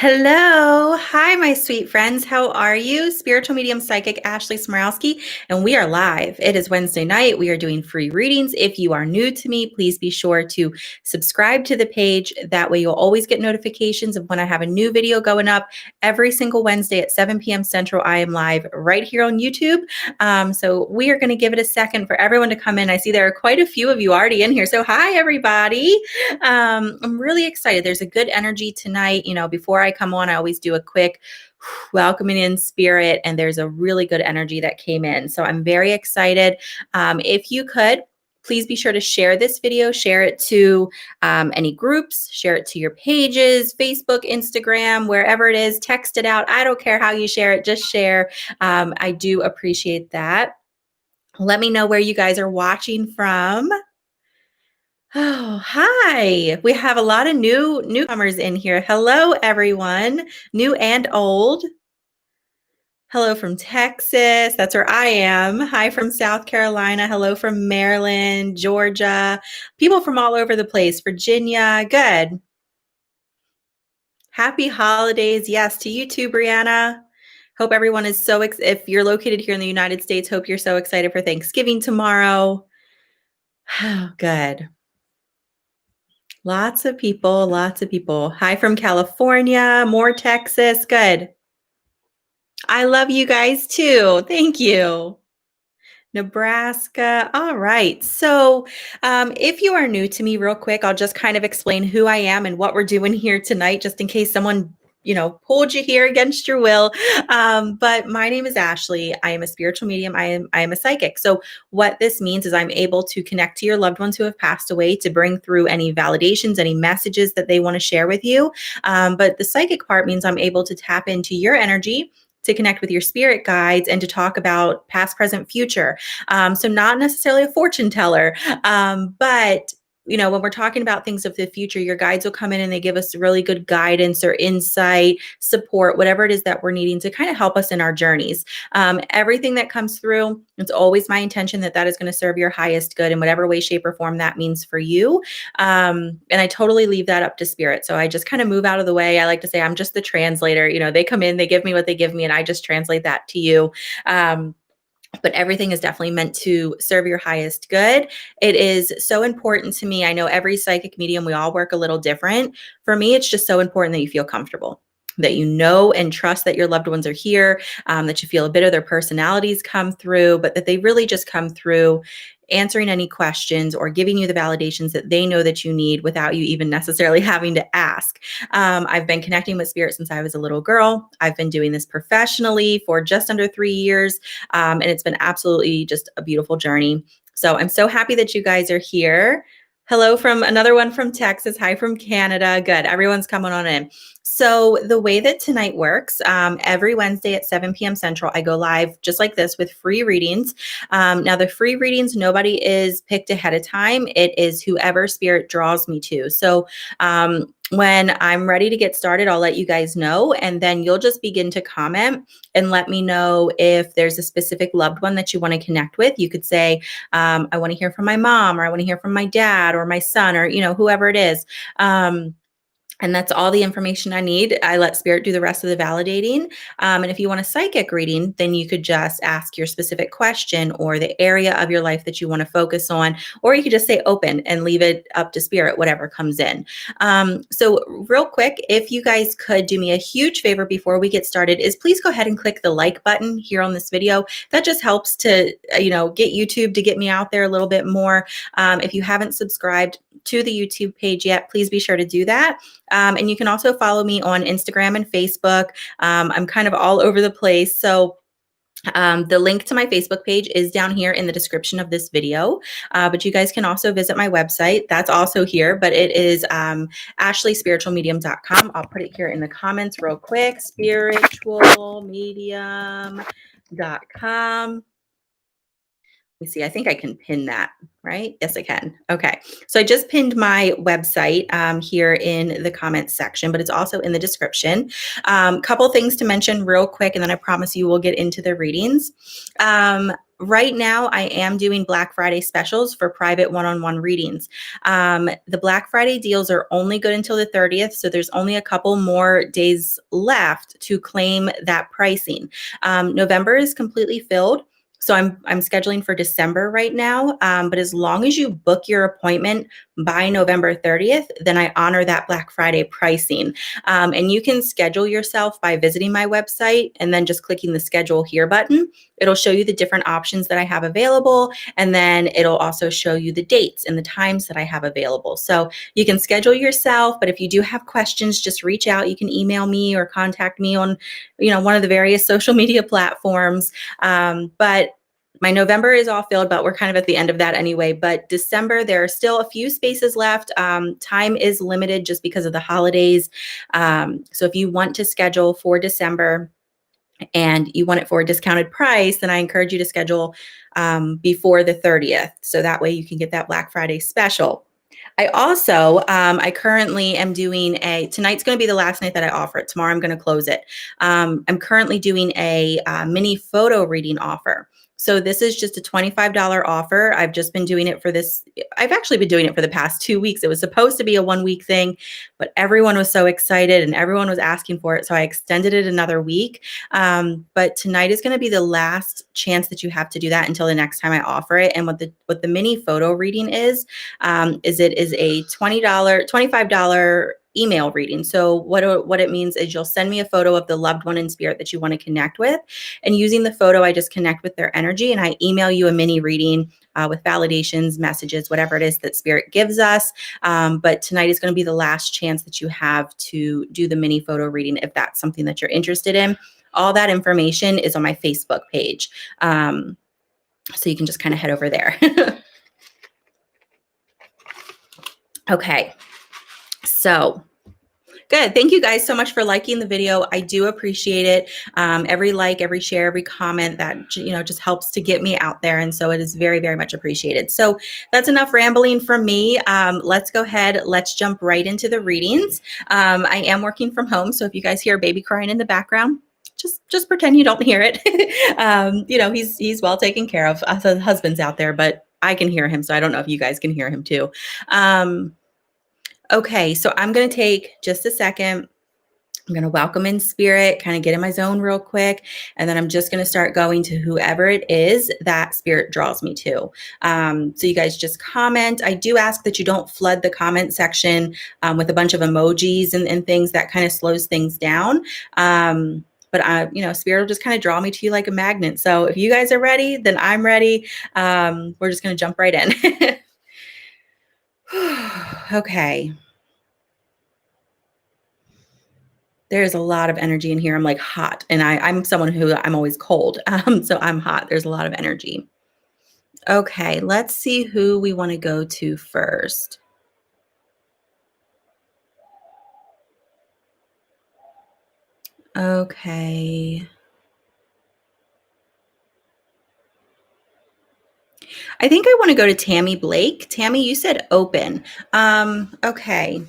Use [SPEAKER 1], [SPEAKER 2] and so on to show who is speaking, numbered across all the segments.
[SPEAKER 1] Hello. Hi, my sweet friends. How are you? Spiritual medium psychic Ashley Smorowski, and we are live. It is Wednesday night. We are doing free readings. If you are new to me, please be sure to subscribe to the page. That way, you'll always get notifications of when I have a new video going up every single Wednesday at 7 p.m. Central. I am live right here on YouTube. So we are going to give it a second for everyone to come in. I see there are quite a few of you already in here. So hi, everybody. I'm really excited. There's a good energy tonight. Before I come on, I always do a quick welcoming in spirit, and there's a really good energy that came in. So I'm very excited. If you could, please be sure to share this video, share it to any groups, share it to your pages, Facebook, Instagram, wherever it is, text it out. I don't care how you share it, just share. I do appreciate that. Let me know where you guys are watching from. Oh, hi. We have a lot of newcomers in here. Hello, everyone, new and old. Hello from Texas. That's where I am. Hi from South Carolina. Hello from Maryland, Georgia. People from all over the place. Virginia. Good. Happy holidays. Yes, to you too, Brianna. Hope everyone is if you're located here in the United States, hope you're so excited for Thanksgiving tomorrow. Oh, good. Lots of people, lots of people. Hi from California, more Texas. Good. I love you guys too. Thank you. Nebraska. All right. So, if you are new to me, real quick, I'll just kind of explain who I am and what we're doing here tonight, just in case someone pulled you here against your will. But my name is Ashley. I am a spiritual medium. I am a psychic. So what this means is I'm able to connect to your loved ones who have passed away to bring through any validations, any messages that they want to share with you. But the psychic part means I'm able to tap into your energy to connect with your spirit guides and to talk about past, present, future. So not necessarily a fortune teller, but when we're talking about things of the future, your guides will come in and they give us really good guidance or insight, support, whatever it is that we're needing to kind of help us in our journeys. Everything that comes through, it's always my intention that is going to serve your highest good in whatever way, shape, or form that means for you. And I totally leave that up to spirit. So I just kind of move out of the way. I like to say I'm just the translator. They come in, they give me what they give me, and I just translate that to you. But everything is definitely meant to serve your highest good. It is so important to me. I know every psychic medium, we all work a little different. For me, it's just so important that you feel comfortable, that you know and trust that your loved ones are here, that you feel a bit of their personalities come through, but that they really just come through answering any questions or giving you the validations that they know that you need without you even necessarily having to ask. I've been connecting with spirit since I was a little girl. I've been doing this professionally for just under 3 years, and it's been absolutely just a beautiful journey. So I'm so happy that you guys are here. Hello from another one from Texas. Hi from Canada. Good. Everyone's coming on in. So the way that tonight works, every Wednesday at 7 p.m. Central, I go live just like this with free readings. Now, the free readings, nobody is picked ahead of time. It is whoever spirit draws me to. So when I'm ready to get started, I'll let you guys know, and then you'll just begin to comment and let me know if there's a specific loved one that you want to connect with. You could say, I want to hear from my mom, or I want to hear from my dad or my son, or, whoever it is. And that's all the information I need. I let spirit do the rest of the validating. And if you want a psychic reading, then you could just ask your specific question or the area of your life that you want to focus on, or you could just say open and leave it up to spirit, whatever comes in. So real quick, if you guys could do me a huge favor before we get started, is please go ahead and click the like button here on this video. That just helps to, get YouTube to get me out there a little bit more. If you haven't subscribed to the YouTube page yet, please be sure to do that. And you can also follow me on Instagram and Facebook. I'm kind of all over the place. So the link to my Facebook page is down here in the description of this video, but you guys can also visit my website. That's also here, but it is ashleyspiritualmedium.com. I'll put it here in the comments real quick, spiritualmedium.com. Let me see, I think I can pin that, right? Yes, I can. Okay. So I just pinned my website here in the comments section, but it's also in the description. Couple things to mention real quick, and then I promise you we'll get into the readings. Right now, I am doing Black Friday specials for private one-on-one readings. The Black Friday deals are only good until the 30th, so there's only a couple more days left to claim that pricing. November is completely filled. So I'm scheduling for December right now. But as long as you book your appointment by November 30th, then I honor that Black Friday pricing. And you can schedule yourself by visiting my website and then just clicking the schedule here button. It'll show you the different options that I have available. And then it'll also show you the dates and the times that I have available. So you can schedule yourself, but if you do have questions, just reach out. You can email me or contact me on, one of the various social media platforms. But my November is all filled, but we're kind of at the end of that anyway. But December, there are still a few spaces left. Time is limited just because of the holidays. So if you want to schedule for December and you want it for a discounted price, then I encourage you to schedule before the 30th. So that way you can get that Black Friday special. I also, I currently am doing tonight's going to be the last night that I offer it. Tomorrow I'm going to close it. I'm currently doing a mini photo reading offer. So this is just a $25 offer. I've just been doing it I've actually been doing it for the past 2 weeks. It was supposed to be a 1-week thing, but everyone was so excited and everyone was asking for it. So I extended it another week. But tonight is going to be the last chance that you have to do that until the next time I offer it. And what the mini photo reading is it is a $25 email reading. So what it means is you'll send me a photo of the loved one in spirit that you want to connect with. And using the photo, I just connect with their energy and I email you a mini reading with validations, messages, whatever it is that spirit gives us. But tonight is going to be the last chance that you have to do the mini photo reading if that's something that you're interested in. All that information is on my Facebook page. So you can just kind of head over there. Okay. So good. Thank you guys so much for liking the video. I do appreciate it. Every like, every share, every comment that, just helps to get me out there. And so it is very, very much appreciated. So that's enough rambling from me. Let's go ahead. Let's jump right into the readings. I am working from home. So if you guys hear a baby crying in the background, just pretend you don't hear it. He's well taken care of. The husband's out there, but I can hear him. So I don't know if you guys can hear him too. Okay, so I'm going to take just a second. I'm going to welcome in spirit, kind of get in my zone real quick. And then I'm just going to start going to whoever it is that spirit draws me to. So you guys just comment. I do ask that you don't flood the comment section with a bunch of emojis and things. That kind of slows things down. But spirit will just kind of draw me to you like a magnet. So if you guys are ready, then I'm ready. We're just going to jump right in. Okay. There's a lot of energy in here. I'm like hot, and I'm someone who I'm always cold. So I'm hot. There's a lot of energy. Okay, let's see who we want to go to first. Okay. I think I want to go to Tammy Blake. Tammy, you said open. Okay.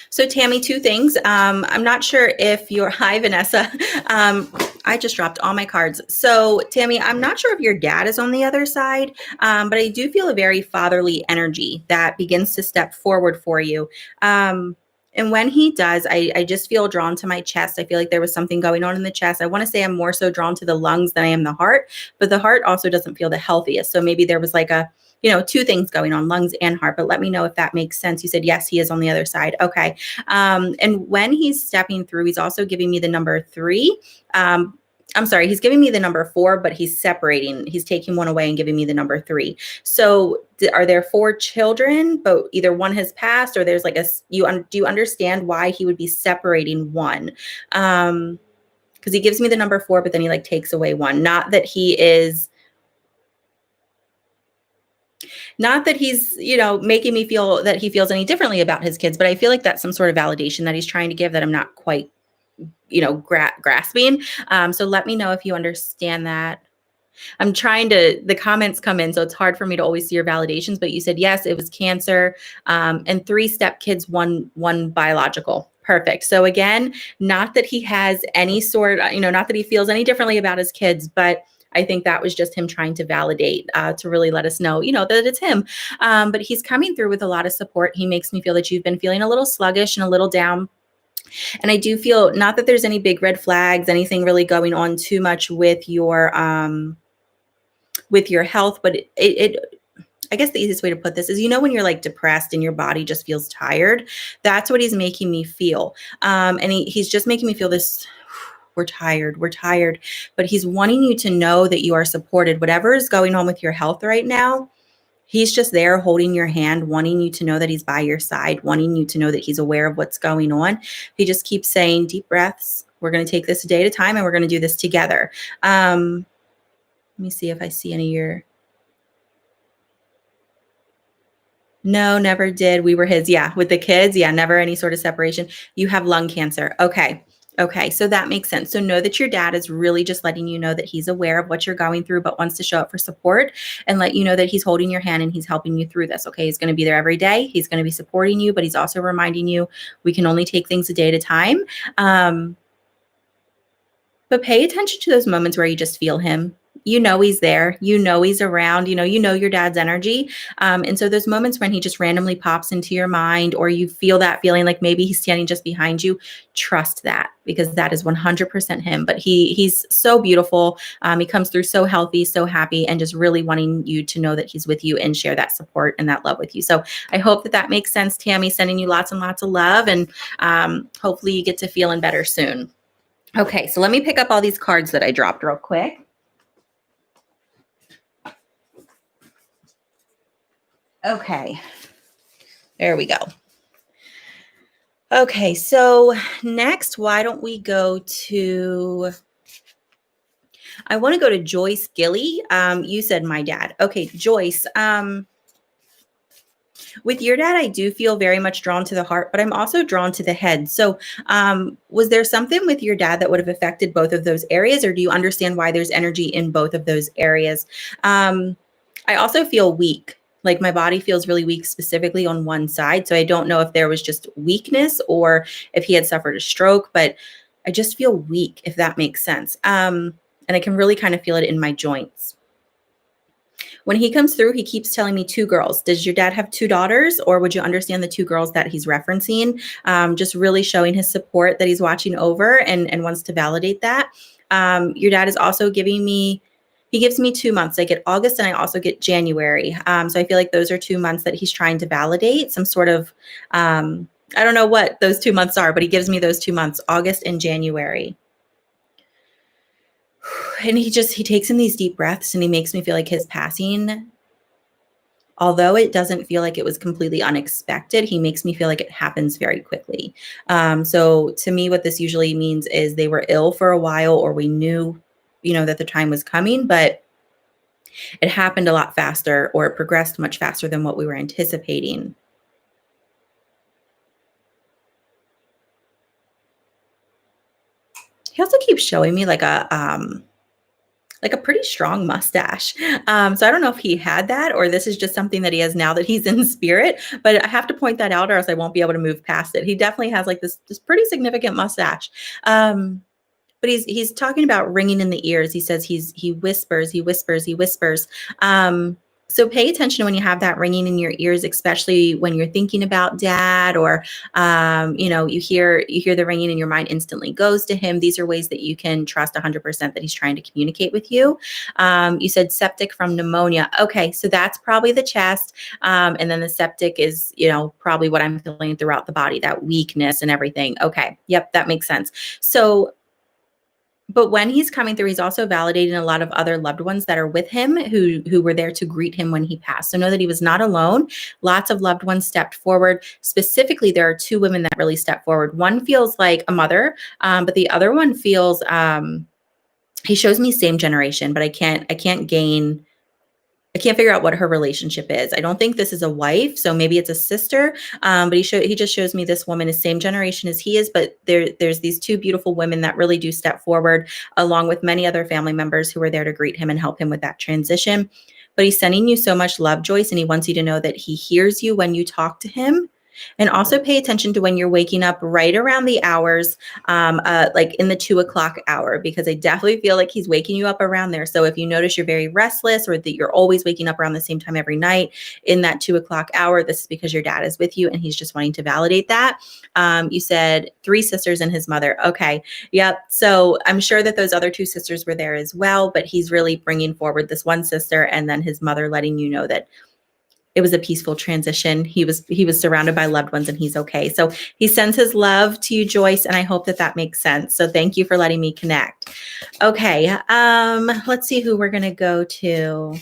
[SPEAKER 1] So Tammy, two things. I'm not sure if you're, hi Vanessa. I just dropped all my cards. So Tammy, I'm not sure if your dad is on the other side, but I do feel a very fatherly energy that begins to step forward for you. And when he does, I just feel drawn to my chest. I feel like there was something going on in the chest. I want to say I'm more so drawn to the lungs than I am the heart, but the heart also doesn't feel the healthiest. So maybe there was like two things going on, lungs and heart, but let me know if that makes sense. You said, yes, he is on the other side. Okay. And when he's stepping through, he's also giving me the number 3. I'm sorry, he's giving me the number 4, but he's separating. He's taking one away and giving me the number 3. So are there 4 children, but either one has passed or there's like do you understand why he would be separating one? Because he gives me the number 4, but then he like takes away one. Not that he's, making me feel that he feels any differently about his kids, but I feel like that's some sort of validation that he's trying to give that I'm not quite grasping. So let me know if you understand that. I'm trying to, the comments come in, so it's hard for me to always see your validations, but you said, yes, it was cancer, and 3 stepkids, one biological. Perfect. So again, not that he has any sort, not that he feels any differently about his kids, but I think that was just him trying to validate, to really let us know, that it's him. But he's coming through with a lot of support. He makes me feel that you've been feeling a little sluggish and a little down. And I do feel, not that there's any big red flags, anything really going on too much with your health, but I guess the easiest way to put this is, when you're like depressed and your body just feels tired, that's what he's making me feel. And he's just making me feel this, we're tired, but he's wanting you to know that you are supported. Whatever is going on with your health right now, he's just there holding your hand, wanting you to know that he's by your side, wanting you to know that he's aware of what's going on. He just keeps saying, deep breaths. We're going to take this a day at a time and we're going to do this together. Let me see if I see any of your. No, never did. We were his. Yeah. With the kids. Yeah. Never any sort of separation. You have lung cancer. Okay. Okay. So that makes sense. So know that your dad is really just letting you know that he's aware of what you're going through, but wants to show up for support and let you know that he's holding your hand and he's helping you through this. Okay. He's going to be there every day. He's going to be supporting you, but he's also reminding you we can only take things a day at a time. But pay attention to those moments where you just feel him. He's there. He's around. You know your dad's energy. And so those moments when he just randomly pops into your mind, or you feel that feeling like maybe he's standing just behind you, trust that, because that is 100% him. But he's so beautiful. He comes through so healthy, so happy, and just really wanting you to know that he's with you and share that support and that love with you. So I hope that makes sense, Tammy. Sending you lots and lots of love, and hopefully you get to feeling better soon. Okay, so let me pick up all these cards that I dropped real quick. Okay, there we go. Okay, so next, why don't we go to, I want to go to Joyce Gilly. You said my dad. Okay, Joyce, with your dad, I do feel very much drawn to the heart, but I'm also drawn to the head. So was there something with your dad that would have affected both of those areas, or do you understand why there's energy in both of those areas? I also feel weak. Like my body feels really weak, specifically on one side. So I don't know if there was just weakness or if he had suffered a stroke, but I just feel weak, if that makes sense. And I can really kind of feel it in my joints. When he comes through, he keeps telling me 2 girls. Does your dad have 2 daughters, or would you understand the 2 girls that he's referencing? Just really showing his support, that he's watching over and wants to validate that. Your dad is also giving me, he gives me 2 months. I get August and I also get January. So I feel like those are 2 months that he's trying to validate some sort of, I don't know what those 2 months are, but he gives me those 2 months, August and January. And he takes in these deep breaths and he makes me feel like his passing, although it doesn't feel like it was completely unexpected, he makes me feel like it happens very quickly. So to me, what this usually means is they were ill for a while, or we knew, that the time was coming, but it happened a lot faster, or it progressed much faster than what we were anticipating. He also keeps showing me like a pretty strong mustache. So I don't know if he had that, or this is just something that he has now that he's in spirit, but I have to point that out or else I won't be able to move past it. He definitely has like this pretty significant mustache. But he's talking about ringing in the ears. He says he whispers. So pay attention when you have that ringing in your ears, especially when you're thinking about dad, or you hear the ringing and your mind instantly goes to him. These are ways that you can trust 100% that he's trying to communicate with you. You said septic from pneumonia. Okay, so that's probably the chest, and then the septic is probably what I'm feeling throughout the body, that weakness and everything. Okay, yep, that makes sense. So. But when he's coming through, he's also validating a lot of other loved ones that are with him who were there to greet him when he passed. So know that he was not alone. Lots of loved ones stepped forward. Specifically, there are 2 women that really stepped forward. One feels like a mother, but the other one feels, he shows me same generation, but I can't gain I can't figure out what her relationship is. I don't think this is a wife, so maybe it's a sister. But he just shows me this woman is same generation as he is, but there's these two beautiful women that really do step forward, along with many other family members who are there to greet him and help him with that transition. But he's sending you so much love, Joyce, and he wants you to know that he hears you when you talk to him. And also pay attention to when you're waking up right around the hours, like in the 2 o'clock hour, because I definitely feel like he's waking you up around there. So if you notice you're very restless or that you're always waking up around the same time every night in that 2 o'clock hour, this is because your dad is with you and he's just wanting to validate that. You said 3 sisters and his mother. Okay. Yep. So I'm sure that those other 2 sisters were there as well, but he's really bringing forward this one sister and then his mother, letting you know that it was a peaceful transition. He was surrounded by loved ones and he's okay. So he sends his love to you, Joyce, and I hope that that makes sense. So thank you for letting me connect. Okay. Let's see who we're going to go to.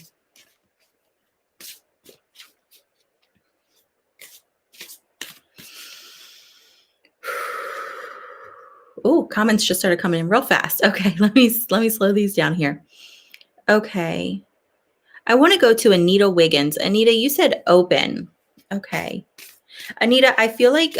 [SPEAKER 1] Oh, comments just started coming in real fast. Okay, let me slow these down here. Okay. I want to go to Anita Wiggins. Anita, you said open. Okay. Anita, I feel like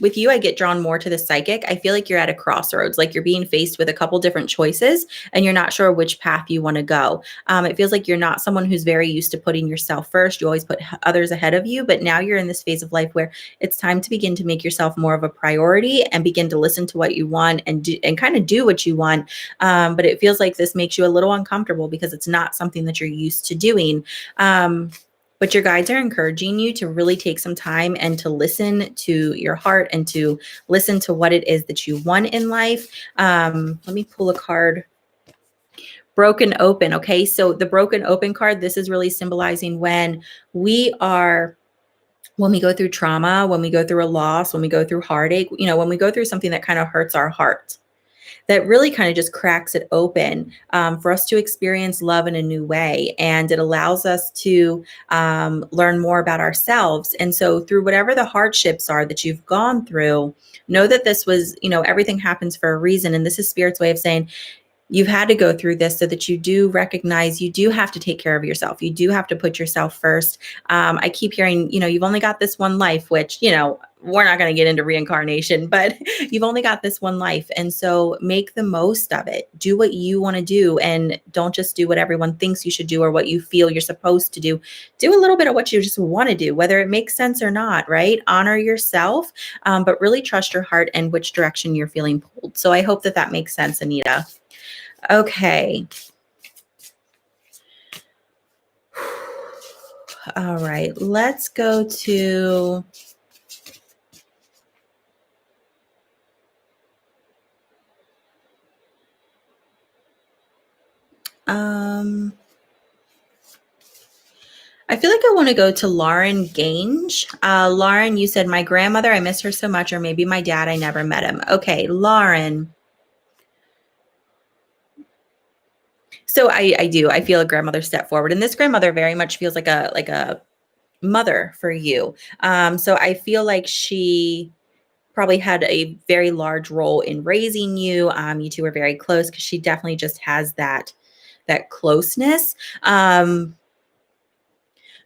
[SPEAKER 1] with you, I get drawn more to the psychic. I feel like you're at a crossroads, like you're being faced with a couple different choices and you're not sure which path you want to go. It feels like you're not someone who's very used to putting yourself first. You always put others ahead of you, but now you're in this phase of life where it's time to begin to make yourself more of a priority and begin to listen to what you want and kind of do what you want. But it feels like this makes you a little uncomfortable because it's not something that you're used to doing. But your guides are encouraging you to really take some time and to listen to your heart and to listen to what it is that you want in life. Let me pull a card. Broken open. Okay. So the broken open card, this is really symbolizing when we go through trauma, when we go through a loss, when we go through heartache, when we go through something that kind of hurts our heart, that really kind of just cracks it open for us to experience love in a new way. And it allows us to learn more about ourselves. And so through whatever the hardships are that you've gone through, know that this was, everything happens for a reason. And this is Spirit's way of saying, you've had to go through this so that you do recognize you do have to take care of yourself. You do have to put yourself first. I keep hearing, you've only got this one life, which, we're not going to get into reincarnation, but you've only got this one life. And so make the most of it. Do what you want to do and don't just do what everyone thinks you should do or what you feel you're supposed to do. Do a little bit of what you just want to do, whether it makes sense or not, right? Honor yourself, but really trust your heart and which direction you're feeling pulled. So I hope that that makes sense, Anita. Okay. All right. Let's go to I feel like I want to go to Lauren Gange. Lauren, you said, my grandmother, I miss her so much, or maybe my dad, I never met him. Okay, Lauren. So I do. I feel a grandmother step forward, and this grandmother very much feels like a mother for you. So I feel like she probably had a very large role in raising you. You two are very close because she definitely just has that closeness.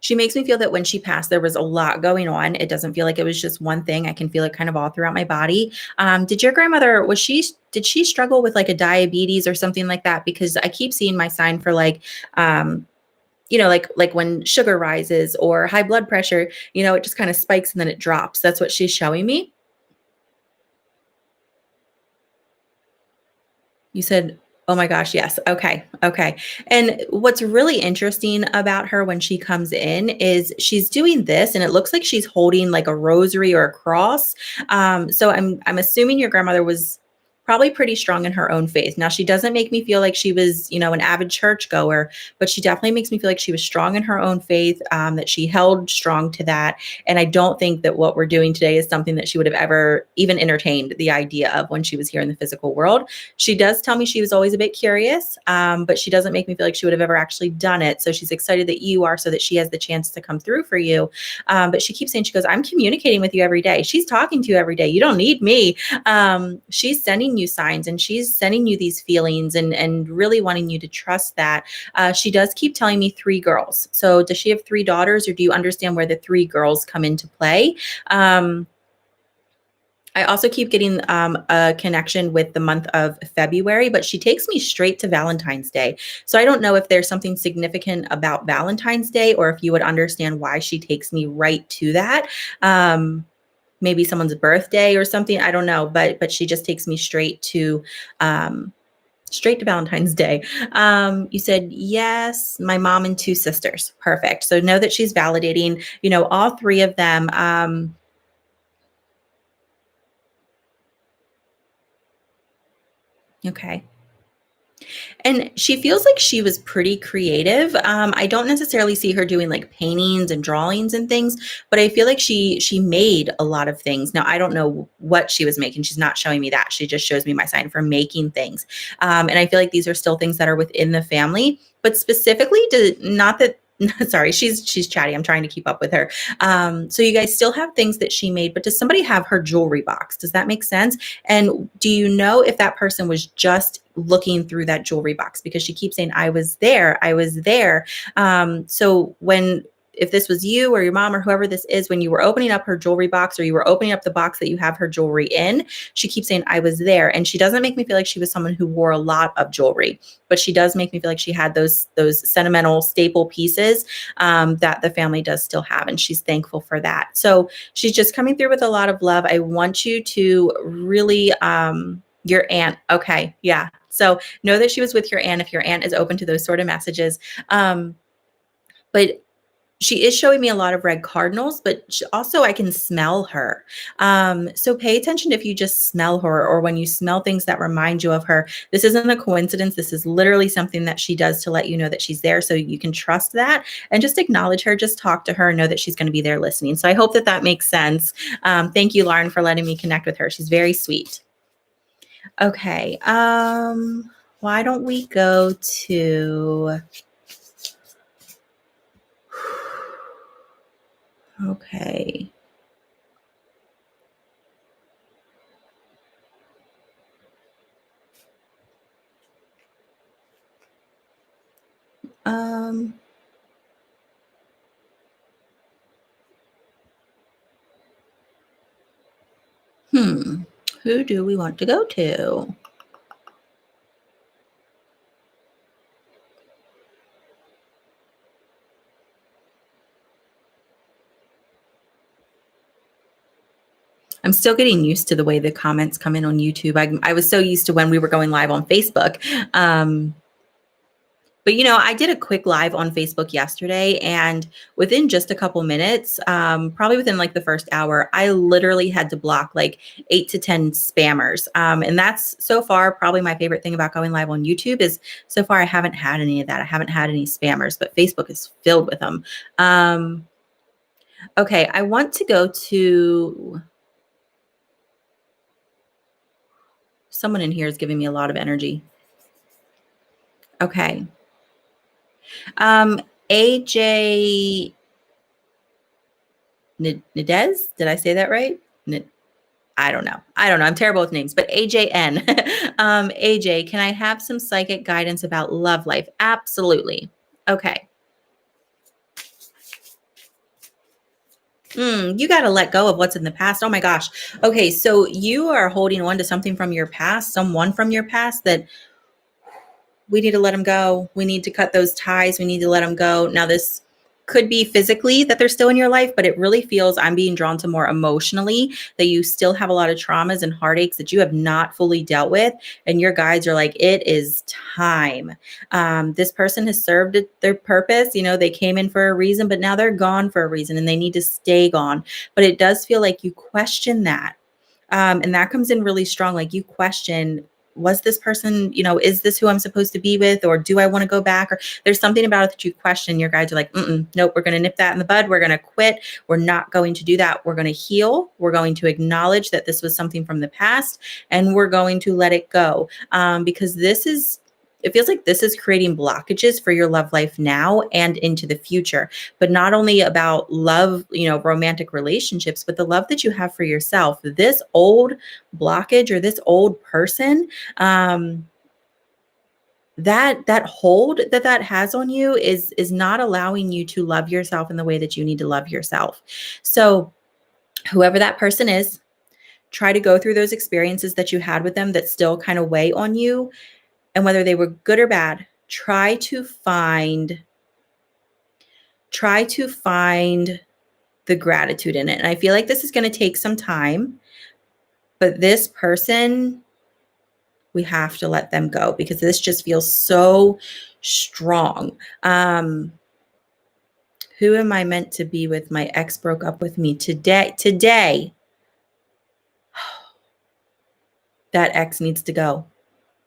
[SPEAKER 1] She makes me feel that when she passed, there was a lot going on. It doesn't feel like it was just one thing. I can feel it kind of all throughout my body. Did your grandmother, did she struggle with like a diabetes or something like that? Because I keep seeing my sign for like, like when sugar rises or high blood pressure, it just kind of spikes and then it drops. That's what she's showing me. You said, oh my gosh, yes. Okay. And what's really interesting about her when she comes in is she's doing this and it looks like she's holding like a rosary or a cross. So I'm assuming your grandmother was probably pretty strong in her own faith. Now, she doesn't make me feel like she was, an avid churchgoer, but she definitely makes me feel like she was strong in her own faith, that she held strong to that. And I don't think that what we're doing today is something that she would have ever even entertained the idea of when she was here in the physical world. She does tell me she was always a bit curious, but she doesn't make me feel like she would have ever actually done it. So she's excited that you are so that she has the chance to come through for you. But she keeps saying, she goes, I'm communicating with you every day. She's talking to you every day. You don't need me. She's sending giving you signs and she's sending you these feelings and really wanting you to trust that. She does keep telling me 3 girls. So does she have 3 daughters, or do you understand where the 3 girls come into play? I also keep getting a connection with the month of February, but she takes me straight to Valentine's Day. So I don't know if there's something significant about Valentine's Day, or if you would understand why she takes me right to that. Maybe someone's birthday or something. I don't know, but she just takes me straight to Valentine's Day. You said, yes, my mom and 2 sisters. Perfect. So know that she's validating, all 3 of them. Okay. And she feels like she was pretty creative. I don't necessarily see her doing like paintings and drawings and things, but I feel like she made a lot of things. Now, I don't know what she was making. She's not showing me that. She just shows me my sign for making things. And I feel like these are still things that are within the family, but specifically not that. Sorry, she's chatty. I'm trying to keep up with her. So you guys still have things that she made, but does somebody have her jewelry box? Does that make sense? And do you know if that person was just looking through that jewelry box? Because she keeps saying, I was there, I was there. So if this was you or your mom or whoever this is, when you were opening up her jewelry box, or you were opening up the box that you have her jewelry in, she keeps saying, I was there. And she doesn't make me feel like she was someone who wore a lot of jewelry, but she does make me feel like she had those sentimental staple pieces that the family does still have. And she's thankful for that. So she's just coming through with a lot of love. I want you to really, your aunt. Okay. Yeah. So know that she was with your aunt if your aunt is open to those sort of messages. But she is showing me a lot of red cardinals, but also I can smell her. So pay attention if you just smell her, or when you smell things that remind you of her. This isn't a coincidence. This is literally something that she does to let you know that she's there, so you can trust that and just acknowledge her, just talk to her, and know that she's going to be there listening. So I hope that makes sense. Thank you, Lauren, for letting me connect with her. She's very sweet. Okay. Why don't we go to... Okay. Who do we want to go to? I'm still getting used to the way the comments come in on YouTube. I was so used to when we were going live on Facebook. But I did a quick live on Facebook yesterday, and within just a couple minutes, probably within like the first hour, I literally had to block like 8 to 10 spammers. And that's so far probably my favorite thing about going live on YouTube is so far I haven't had any of that. I haven't had any spammers, but Facebook is filled with them. Okay, I want to go to... Someone in here is giving me a lot of energy. Okay. AJ Nadez, did I say that right? I don't know. I'm terrible with names, but AJN. AJ, can I have some psychic guidance about love life? Absolutely. Okay. You got to let go of what's in the past. Oh my gosh. Okay. So you are holding on to something from your past, someone from your past that we need to let them go. We need to cut those ties. We need to let them go. Now, this could be physically that they're still in your life, but it really feels, I'm being drawn to more emotionally, that you still have a lot of traumas and heartaches that you have not fully dealt with. And your guides are like, it is time. This person has served their purpose. They came in for a reason, but now they're gone for a reason and they need to stay gone. But it does feel like you question that. And that comes in really strong. Like you question, was this person, is this who I'm supposed to be with? Or do I want to go back? Or there's something about it that you question. Your guides are like, nope, we're going to nip that in the bud. We're going to quit. We're not going to do that. We're going to heal. We're going to acknowledge that this was something from the past, and we're going to let it go. Because this is it feels like this is creating blockages for your love life now and into the future. But not only about love, romantic relationships, but the love that you have for yourself. This old blockage or this old person, that hold that has on you is not allowing you to love yourself in the way that you need to love yourself. So whoever that person is, try to go through those experiences that you had with them that still kind of weigh on you, and whether they were good or bad, try to find the gratitude in it. And I feel like this is going to take some time, but this person, we have to let them go because this just feels so strong. Who am I meant to be with? My ex broke up with me today. That ex needs to go.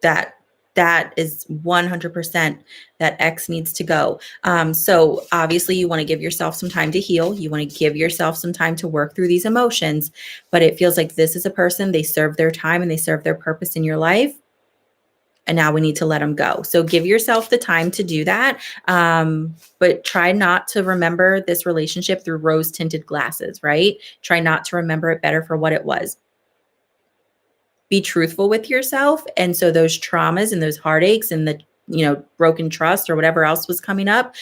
[SPEAKER 1] That is 100%. That ex needs to go. So obviously you want to give yourself some time to heal. You want to give yourself some time to work through these emotions, but it feels like this is a person, they served their time and they served their purpose in your life. And now we need to let them go. So give yourself the time to do that. But try not to remember this relationship through rose tinted glasses, right? Try not to remember it better for what it was. Be truthful with yourself. And so those traumas and those heartaches and the broken trust or whatever else was coming up,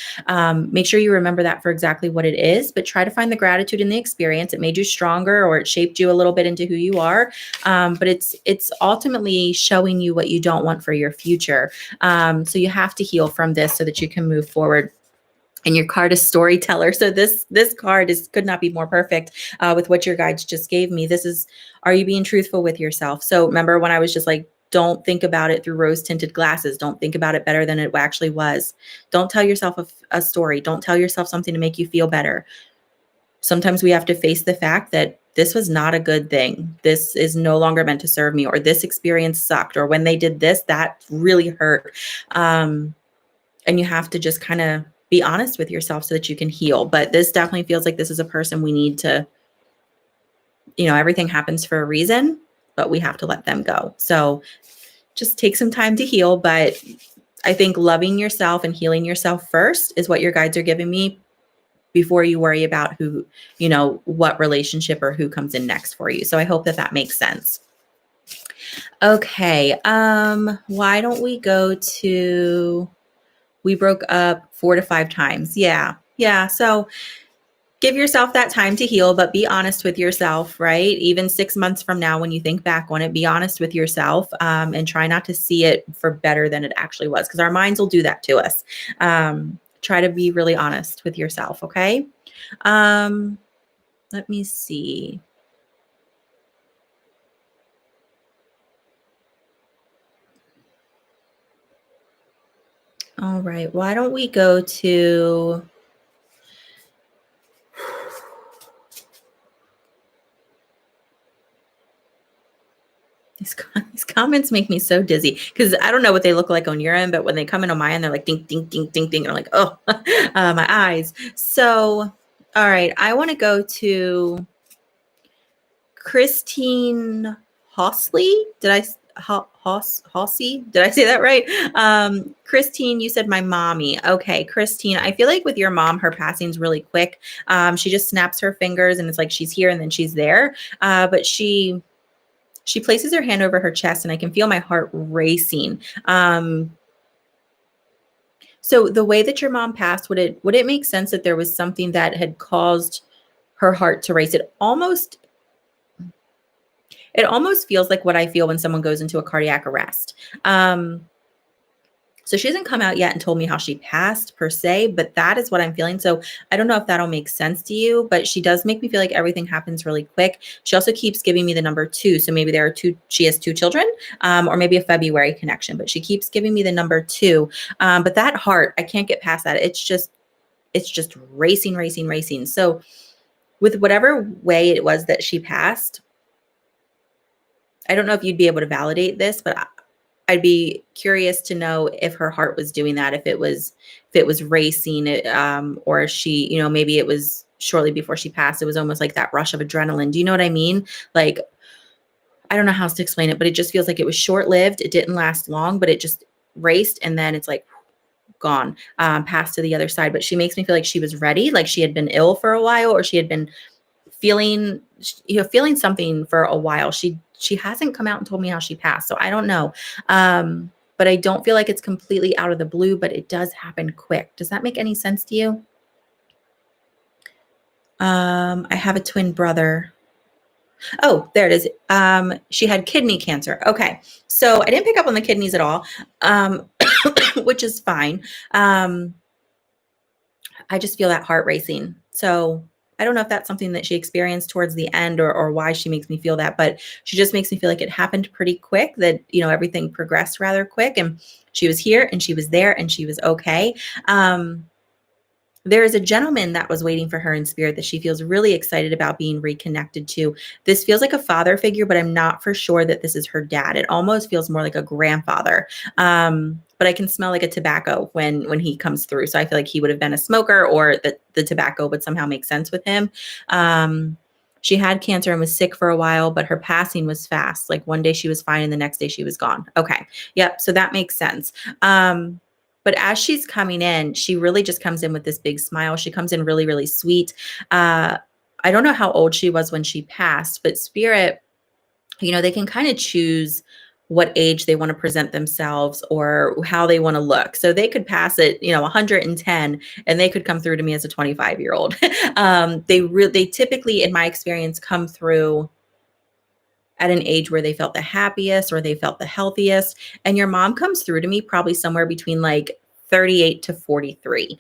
[SPEAKER 1] make sure you remember that for exactly what it is, but try to find the gratitude in the experience. It made you stronger, or it shaped you a little bit into who you are. But it's ultimately showing you what you don't want for your future. So you have to heal from this so that you can move forward. And your card is storyteller. So this card could not be more perfect with what your guides just gave me. This is, are you being truthful with yourself? So remember when I was just like, don't think about it through rose tinted glasses. Don't think about it better than it actually was. Don't tell yourself a story. Don't tell yourself something to make you feel better. Sometimes we have to face the fact that this was not a good thing. This is no longer meant to serve me, or this experience sucked, or when they did this, that really hurt. And you have to just kind of be honest with yourself so that you can heal. But this definitely feels like this is a person we need to, everything happens for a reason, but we have to let them go. So just take some time to heal. But I think loving yourself and healing yourself first is what your guides are giving me before you worry about who, what relationship or who comes in next for you. So I hope that makes sense. Okay. Why don't we go to, we broke up 4 to 5 times. Yeah. So give yourself that time to heal, but be honest with yourself, right? Even 6 months from now, when you think back on it, be honest with yourself, and try not to see it for better than it actually was, because our minds will do that to us. Try to be really honest with yourself. Okay. Let me see. All right. Why don't we go to, these comments make me so dizzy because I don't know what they look like on your end, but when they come into my end, they're like ding, ding, ding, ding, ding. And I'm like, oh, my eyes. So, all right. I want to go to Christine Hossley. Did I say that right? Christine, you said my mommy. Okay, Christine, I feel like with your mom, her passing's really quick. She just snaps her fingers and it's like she's here and then she's there. But she places her hand over her chest and I can feel my heart racing. So the way that your mom passed, would it make sense that there was something that had caused her heart to race? It almost feels like what I feel when someone goes into a cardiac arrest. So she hasn't come out yet and told me how she passed per se, but that is what I'm feeling. So I don't know if that'll make sense to you, but she does make me feel like everything happens really quick. She also keeps giving me the number 2. So maybe she has 2 children, or maybe a February connection, but she keeps giving me the number 2. But that heart, I can't get past that. It's just racing, racing, racing. So with whatever way it was that she passed, I don't know if you'd be able to validate this, but I'd be curious to know if her heart was doing that, if it was racing, or she, maybe it was shortly before she passed. It was almost like that rush of adrenaline. Do you know what I mean? Like, I don't know how else to explain it, but it just feels like it was short-lived. It didn't last long, but it just raced and then it's like gone, passed to the other side. But she makes me feel like she was ready, like she had been ill for a while, or she had been feeling, feeling something for a while. She hasn't come out and told me how she passed, so I don't know. But I don't feel like it's completely out of the blue, but it does happen quick. Does that make any sense to you? I have a twin brother. Oh, there it is. She had kidney cancer. Okay. So I didn't pick up on the kidneys at all, um, which is fine. Um, I just feel that heart racing. So I don't know if that's something that she experienced towards the end, or why she makes me feel that, but she just makes me feel like it happened pretty quick, that, everything progressed rather quick, and she was here and she was there and she was okay. Um, there is a gentleman that was waiting for her in spirit that she feels really excited about being reconnected to. This feels like a father figure, but I'm not for sure that this is her dad. It almost feels more like a grandfather. But I can smell like a tobacco when he comes through. So I feel like he would have been a smoker, or that the tobacco would somehow make sense with him. She had cancer and was sick for a while, but her passing was fast. Like one day she was fine and the next day she was gone. Okay. Yep. So that makes sense. But as she's coming in, she really just comes in with this big smile. She comes in really, really sweet. Uh, I don't know how old she was when she passed, but spirit, they can kind of choose what age they want to present themselves or how they want to look. So they could pass it, 110, and they could come through to me as a 25-year-old. They typically, in my experience, come through at an age where they felt the happiest or they felt the healthiest. And your mom comes through to me probably somewhere between like 38 to 43.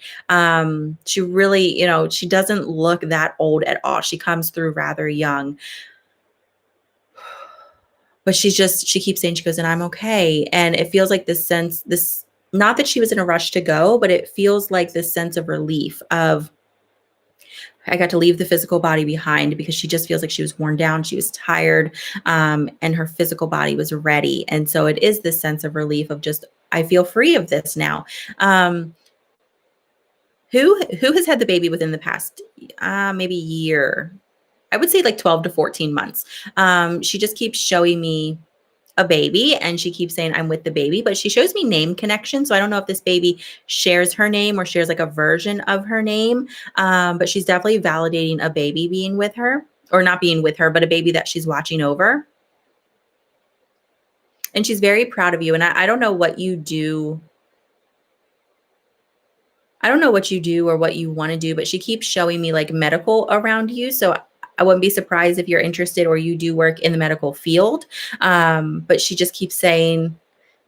[SPEAKER 1] She really, she doesn't look that old at all. She comes through rather young, but she keeps saying, she goes, and I'm okay. And it feels like this, not that she was in a rush to go, but it feels like this sense of relief of, I got to leave the physical body behind, because she just feels like she was worn down. She was tired, and her physical body was ready. And so it is this sense of relief of just, I feel free of this now. Um, who has had the baby within the past, maybe year? I would say like 12 to 14 months. She just keeps showing me a baby, and she keeps saying I'm with the baby, but she shows me name connection. So I don't know if this baby shares her name or shares like a version of her name. But she's definitely validating a baby being with her, or not being with her, but a baby that she's watching over. And she's very proud of you. And I don't know what you do. I don't know what you do or what you want to do, but she keeps showing me like medical around you. So I wouldn't be surprised if you're interested or you do work in the medical field. But she just keeps saying,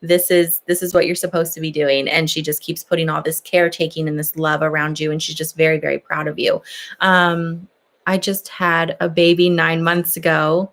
[SPEAKER 1] this is what you're supposed to be doing. And she just keeps putting all this caretaking and this love around you. And she's just very, very proud of you. I just had a baby 9 months ago,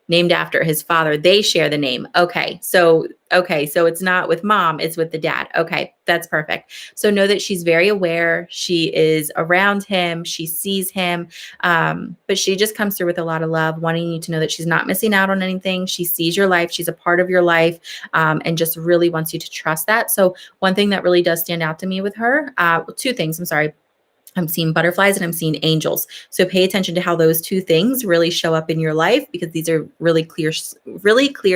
[SPEAKER 1] named after his father. They share the name. Okay. So it's not with mom, it's with the dad. Okay. That's perfect. So know that she's very aware. She is around him. She sees him. But she just comes through with a lot of love, wanting you to know that she's not missing out on anything. She sees your life. She's a part of your life, and just really wants you to trust that. So one thing that really does stand out to me with her, two things, I'm sorry. I'm seeing butterflies and I'm seeing angels. So pay attention to how those two things really show up in your life, because these are really clear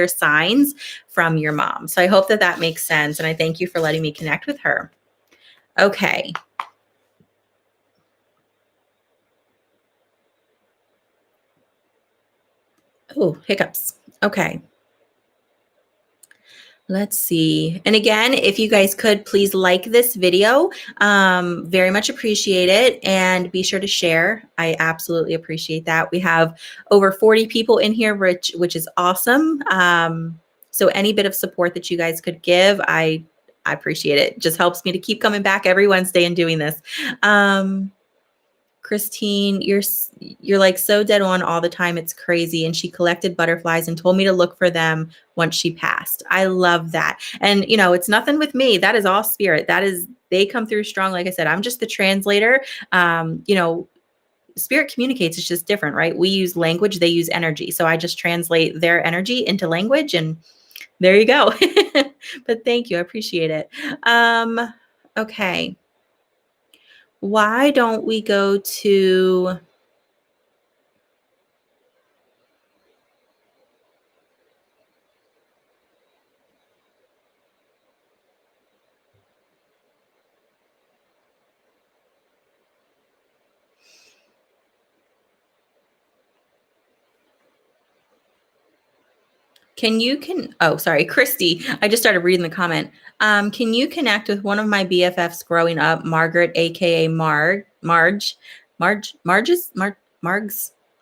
[SPEAKER 1] signs from your mom. So I hope that that makes sense. And I thank you for letting me connect with her. Okay. Oh, hiccups. Okay. Let's see. And again, if you guys could please like this video, very much appreciate it. And be sure to share. I absolutely appreciate that. We have over 40 people in here, which is awesome. So any bit of support that you guys could give, I appreciate it. It just helps me to keep coming back every Wednesday and doing this. Christine, you're like so dead on all the time. It's crazy. And she collected butterflies and told me to look for them once she passed. I love that. And it's nothing with me. That is all spirit. They come through strong. Like I said, I'm just the translator. Spirit communicates. It's just different, right? We use language, they use energy. So I just translate their energy into language, and there you go. But thank you. I appreciate it. Okay. Why don't we go to, oh, sorry, Christy. I just started reading the comment. Can you connect with one of my BFFs growing up, Margaret, aka Margs,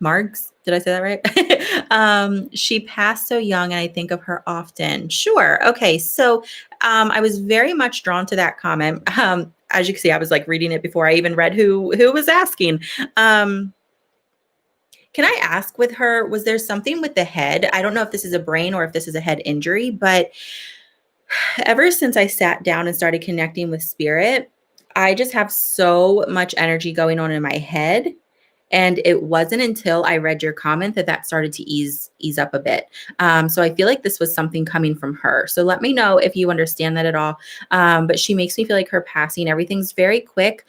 [SPEAKER 1] Margs. Did I say that right? She passed so young, and I think of her often. Sure. Okay. So, I was very much drawn to that comment. As you can see, I was like reading it before I even read who was asking. Um, can I ask with her, was there something with the head? I don't know if this is a brain or if this is a head injury, but ever since I sat down and started connecting with spirit, I just have so much energy going on in my head. And it wasn't until I read your comment that that started to ease up a bit. So I feel like this was something coming from her. So let me know if you understand that at all. But she makes me feel like her passing, everything's very quick.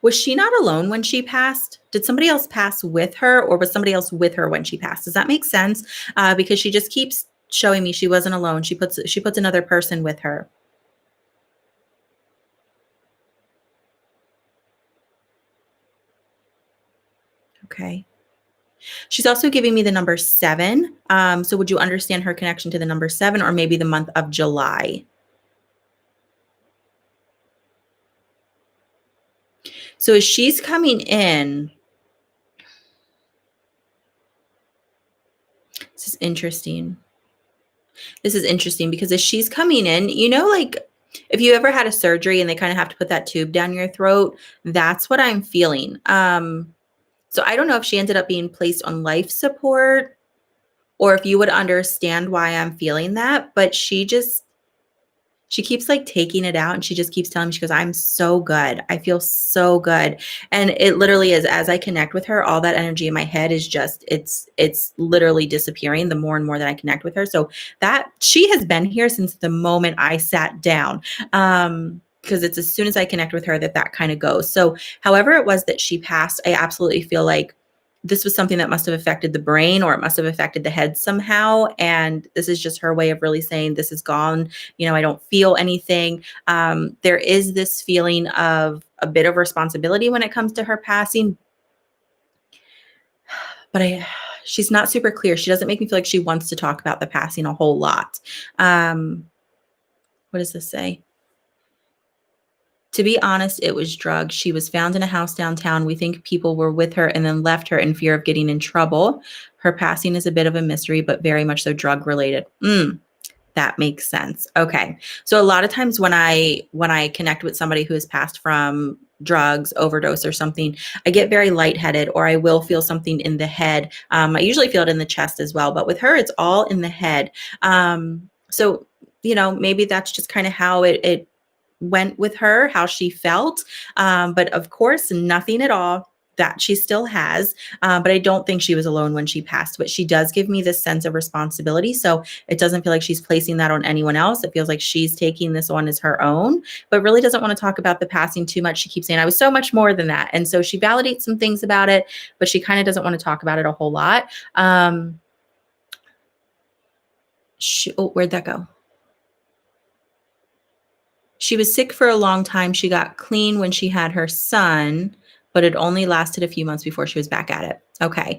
[SPEAKER 1] Was she not alone when she passed? Did somebody else pass with her, or was somebody else with her when she passed? Does that make sense? Because she just keeps showing me she wasn't alone. She puts another person with her. Okay. She's also giving me the number 7. So would you understand her connection to the number 7, or maybe the month of July? So as she's coming in, this is interesting. This is interesting because as she's coming in, like if you ever had a surgery and they kind of have to put that tube down your throat, that's what I'm feeling. So I don't know if she ended up being placed on life support or if you would understand why I'm feeling that, but she keeps like taking it out and she just keeps telling me, she goes, I'm so good. I feel so good. And it literally is, as I connect with her, all that energy in my head is just, it's literally disappearing the more and more that I connect with her. So that she has been here since the moment I sat down. Because it's as soon as I connect with her that kind of goes. So however it was that she passed, I absolutely feel like this was something that must have affected the brain or it must have affected the head somehow. And this is just her way of really saying, this is gone. I don't feel anything. There is this feeling of a bit of responsibility when it comes to her passing, but she's not super clear. She doesn't make me feel like she wants to talk about the passing a whole lot. What does this say? To be honest, it was drugs. She was found in a house downtown. We think people were with her and then left her in fear of getting in trouble. Her passing is a bit of a mystery, but very much so drug related. That makes sense. Okay. So a lot of times when I connect with somebody who has passed from drugs, overdose or something, I get very lightheaded or I will feel something in the head. I usually feel it in the chest as well, but with her, it's all in the head. So, maybe that's just kind of how it went with her, how she felt. But of course, nothing at all that she still has. But I don't think she was alone when she passed, but she does give me this sense of responsibility. So it doesn't feel like she's placing that on anyone else. It feels like she's taking this on as her own, but really doesn't want to talk about the passing too much. She keeps saying, I was so much more than that. And so she validates some things about it, but she kind of doesn't want to talk about it a whole lot. Where'd that go? She was sick for a long time. She got clean when she had her son, but it only lasted a few months before she was back at it. Okay.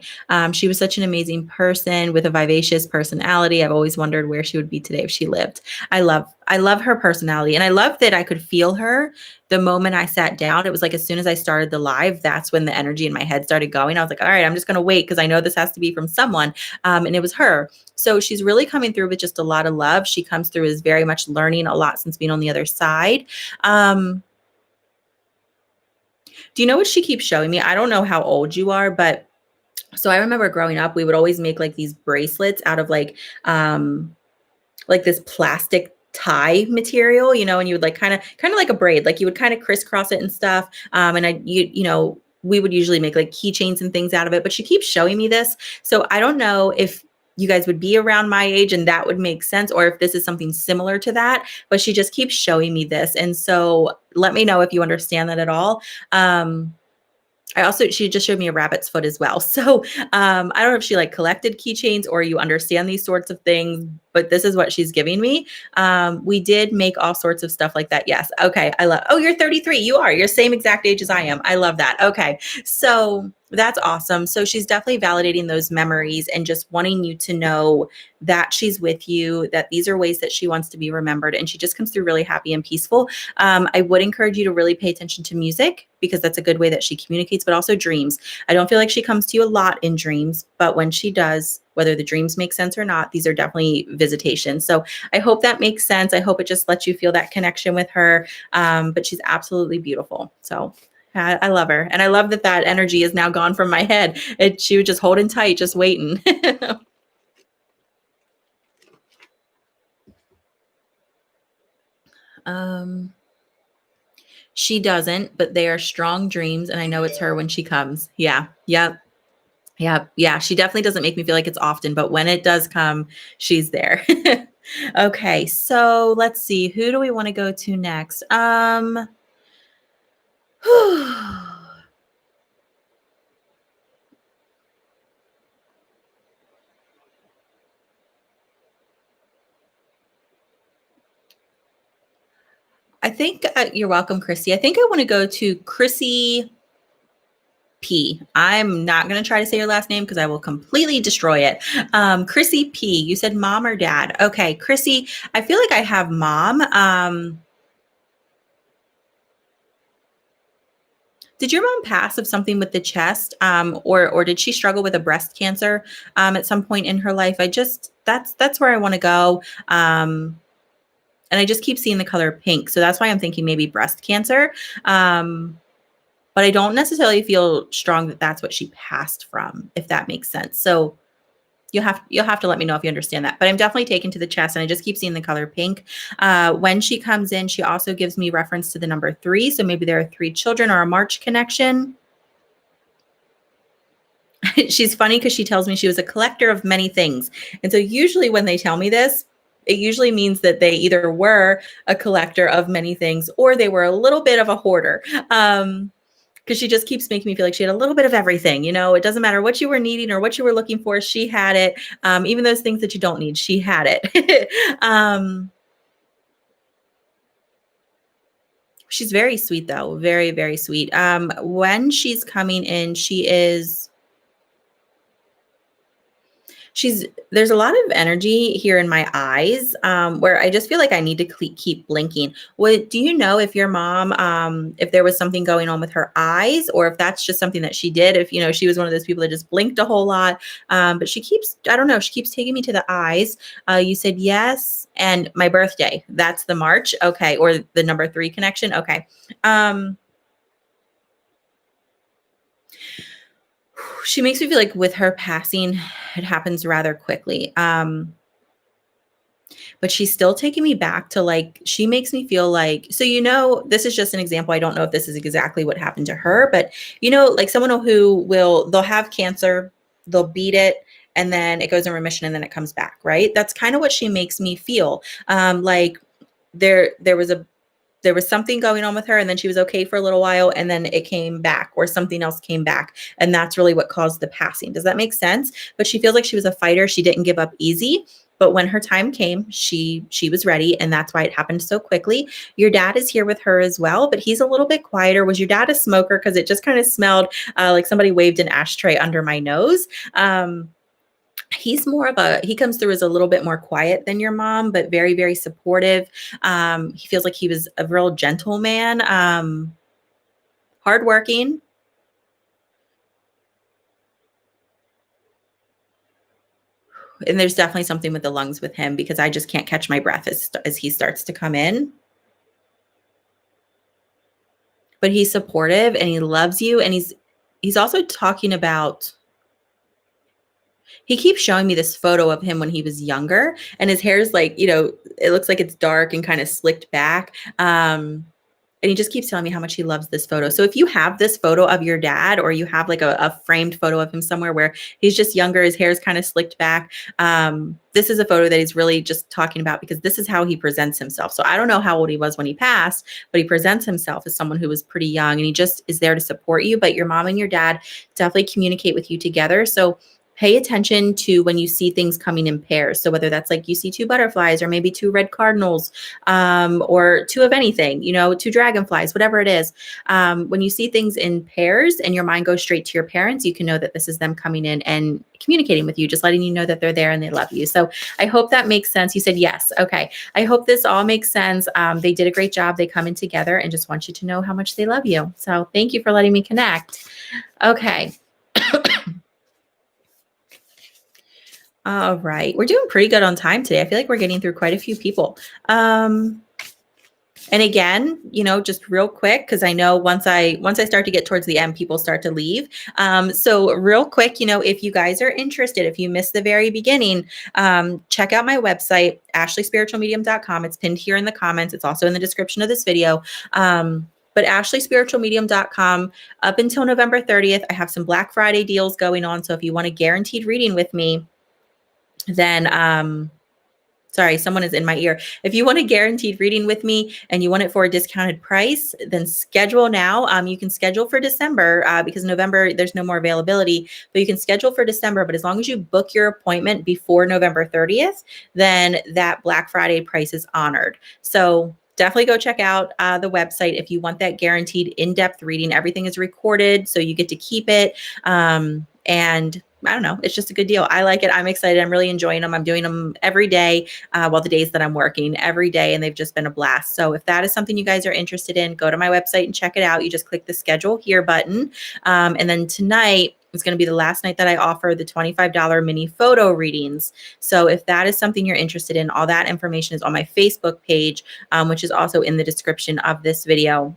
[SPEAKER 1] She was such an amazing person with a vivacious personality. I've always wondered where she would be today if she lived. I love her personality. And I love that I could feel her the moment I sat down. It was like as soon as I started the live, that's when the energy in my head started going. I was like, all right, I'm just going to wait because I know this has to be from someone. And it was her. So she's really coming through with just a lot of love. She comes through as very much learning a lot since being on the other side. Do you know what she keeps showing me? I don't know how old you are, but so I remember growing up, we would always make like these bracelets out of like this plastic tie material, and you would like kind of like a braid, like you would kind of crisscross it and stuff. We would usually make like keychains and things out of it, but she keeps showing me this. So I don't know if you guys would be around my age and that would make sense, or if this is something similar to that, but she just keeps showing me this. And so let me know if you understand that at all. She just showed me a rabbit's foot as well. So I don't know if she like collected keychains or you understand these sorts of things, but this is what she's giving me. We did make all sorts of stuff like that. Yes. Okay. You're 33. You're same exact age as I am. I love that. Okay. So That's awesome. So she's definitely validating those memories and just wanting you to know that she's with you, that these are ways that she wants to be remembered. And she just comes through really happy and peaceful. I would encourage you to really pay attention to music because that's a good way that she communicates, but also dreams. I don't feel like she comes to you a lot in dreams, but when she does, whether the dreams make sense or not, these are definitely visitations. So I hope that makes sense. I hope it just lets you feel that connection with her. But she's absolutely beautiful. So I love her. And I love that that energy is now gone from my head. She was just holding tight, just waiting. um, she doesn't, but they are strong dreams. And I know it's her when she comes. Yeah. Yep. Yep. Yeah. She definitely doesn't make me feel like it's often, but when it does come, she's there. Okay. So let's see. Who do we want to go to next? I think you're welcome, Chrissy. I think I want to go to Chrissy P. I'm not going to try to say your last name because I will completely destroy it. Chrissy P. You said mom or dad? Okay, Chrissy. I feel like I have mom. Did your mom pass of something with the chest, or did she struggle with a breast cancer at some point in her life? I just that's where I want to go. And I just keep seeing the color pink, so that's why I'm thinking maybe breast cancer. But I don't necessarily feel strong that that's what she passed from, if that makes sense. So you'll have to let me know if you understand that. But I'm definitely taken to the chest, and I just keep seeing the color pink. When she comes in, she also gives me reference to the number 3. So maybe there are 3 children or a March connection. She's funny because she tells me she was a collector of many things. And so usually when they tell me this, it usually means that they either were a collector of many things or they were a little bit of a hoarder. Because she just keeps making me feel like she had a little bit of everything. It doesn't matter what you were needing or what you were looking for, she had it. Even those things that you don't need, she had it. She's very sweet, though. Very, very sweet. When she's coming in, she's there's a lot of energy here in my eyes, where I just feel like I need to keep blinking. What do you know if your mom, if there was something going on with her eyes, or if that's just something that she did? If she was one of those people that just blinked a whole lot, but I don't know, she keeps taking me to the eyes. You said yes, and my birthday. That's the March, okay, or the number 3 connection, okay. Um, she makes me feel like with her passing, it happens rather quickly. But she's still taking me back to, like, she makes me feel like, so this is just an example. I don't know if this is exactly what happened to her, but like someone they'll have cancer, they'll beat it, and then it goes in remission and then it comes back, right? That's kind of what she makes me feel. Like there was something going on with her, and then she was okay for a little while, and then it came back, or something else came back, and that's really what caused the passing. Does that make sense? But she feels like she was a fighter. She didn't give up easy, but when her time came, she was ready, and that's why it happened so quickly. Your dad is here with her as well, but he's a little bit quieter. Was your dad a smoker? Because it just kind of smelled like somebody waved an ashtray under my nose. He's he comes through as a little bit more quiet than your mom, but very, very supportive. He feels like he was a real gentleman, hardworking. And there's definitely something with the lungs with him because I just can't catch my breath as he starts to come in. But he's supportive and he loves you. And he's also talking about, he keeps showing me this photo of him when he was younger, and his hair is like, it looks like it's dark and kind of slicked back. And he just keeps telling me how much he loves this photo. So if you have this photo of your dad, or you have like a framed photo of him somewhere where he's just younger, his hair is kind of slicked back, this is a photo that he's really just talking about because this is how he presents himself. So I don't know how old he was when he passed, but he presents himself as someone who was pretty young, and he just is there to support you. But your mom and your dad definitely communicate with you together. So pay attention to when you see things coming in pairs. So whether that's like you see two butterflies or maybe two red cardinals, or two of anything, two dragonflies, whatever it is. When you see things in pairs and your mind goes straight to your parents, you can know that this is them coming in and communicating with you, just letting you know that they're there and they love you. So I hope that makes sense. You said yes. Okay. I hope this all makes sense. They did a great job. They come in together and just want you to know how much they love you. So thank you for letting me connect. Okay. All right. We're doing pretty good on time today. I feel like we're getting through quite a few people. And again, just real quick, because I know once I start to get towards the end, people start to leave. So real quick, if you guys are interested, if you missed the very beginning, check out my website, ashleyspiritualmedium.com. It's pinned here in the comments. It's also in the description of this video. But ashleyspiritualmedium.com, up until November 30th, I have some Black Friday deals going on. So if you want a guaranteed reading with me, then sorry, someone is in my ear. If you want a guaranteed reading with me and you want it for a discounted price, then schedule now. You can schedule for December because November, there's no more availability, but you can schedule for December. But as long as you book your appointment before November 30th, then that Black Friday price is honored. So definitely go check out the website if you want that guaranteed in-depth reading. Everything is recorded, so you get to keep it. And I don't know, it's just a good deal. I like it. I'm excited. I'm really enjoying them. I'm doing them every day. Well, the days that I'm working every day, and they've just been a blast. So if that is something you guys are interested in, go to my website and check it out. You just click the schedule here button. And then tonight is going to be the last night that I offer the $25 mini photo readings. So if that is something you're interested in, all that information is on my Facebook page, which is also in the description of this video.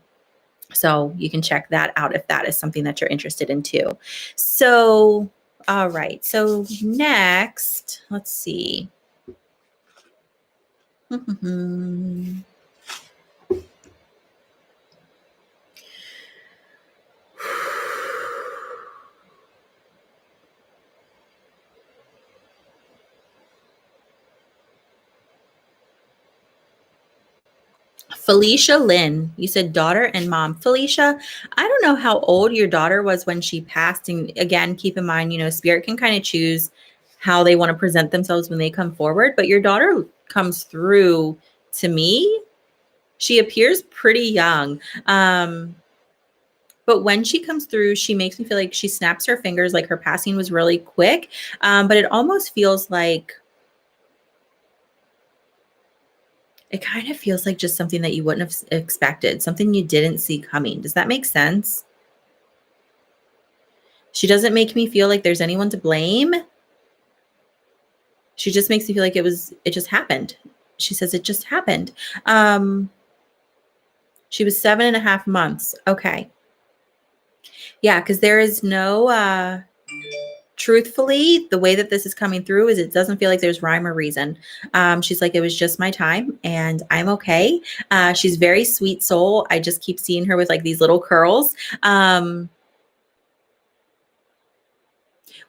[SPEAKER 1] So you can check that out if that is something that you're interested in too. So, all right. So next, let's see. Felicia Lynn, you said daughter and mom. Felicia, I don't know how old your daughter was when she passed. And again, keep in mind, spirit can kind of choose how they want to present themselves when they come forward. But your daughter comes through to me. She appears pretty young. But when she comes through, she makes me feel like she snaps her fingers, like her passing was really quick. But it almost feels like, it kind of feels like just something that you wouldn't have expected, something you didn't see coming. Does that make sense? She doesn't make me feel like there's anyone to blame. She just makes me feel like it just happened. She says it just happened. She was 7.5 months. Okay. Yeah, because there is no, truthfully, the way that this is coming through is it doesn't feel like there's rhyme or reason. She's like, it was just my time and I'm okay. She's very sweet soul. I just keep seeing her with like these little curls.